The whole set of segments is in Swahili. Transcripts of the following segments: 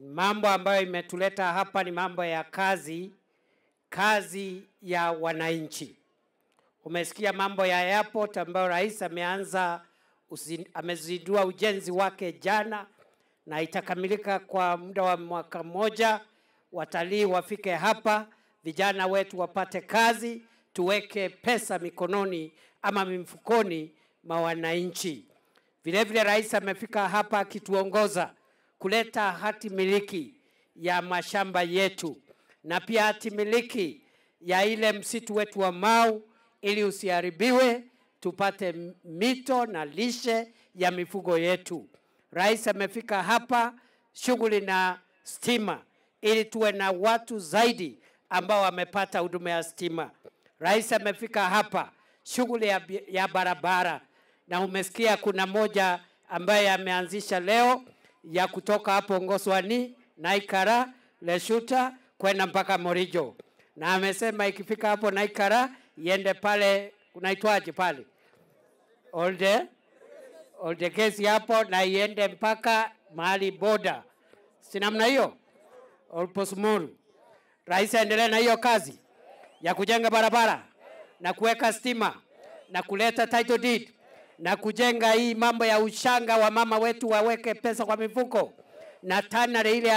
Mambo ambayo imetuleta hapa ni mambo ya kazi ya wananchi. Umesikia mambo ya airport ambayo rais amezindua ujenzi wake jana na itakamilika kwa muda wa mwaka mmoja. Watalii wafike hapa, vijana wetu wapate kazi, tuweke pesa mikononi ama mifukoni mwa wananchi. Vile vile rais amefika hapa akituongoza kuleta hati miliki ya mashamba yetu na pia hati miliki ya ile msitu wetu wa Mau ili usiharibiwe, tupate mito na lishe ya mifugo yetu. Rais amefika hapa shughuli na stima ili tuwe na watu zaidi ambao wamepata huduma ya stima. Rais amefika hapa shughuli ya barabara, na umesikia kuna moja ambaye ameanzisha leo ya kutoka hapo Ngoswani, Naikara, Leshuta kwenda mpaka Morijo. Na amesema ikifika hapo Naikara iende pale unaitwaje pale? Olde Gesi hapo na iende mpaka mahali boda. Si namna hiyo? Olposmuru. Rais aendelee na hiyo kazi ya kujenga barabara na kuweka stima na kuleta title deed na kujenga hii mambo ya ushanga wa mama wetu waweke pesa kwa mifuko, na tanare ile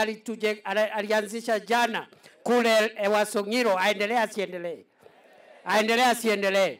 alianzisha jana kule Wasongiro aendelee asiendelee? Aendelee asiendelee?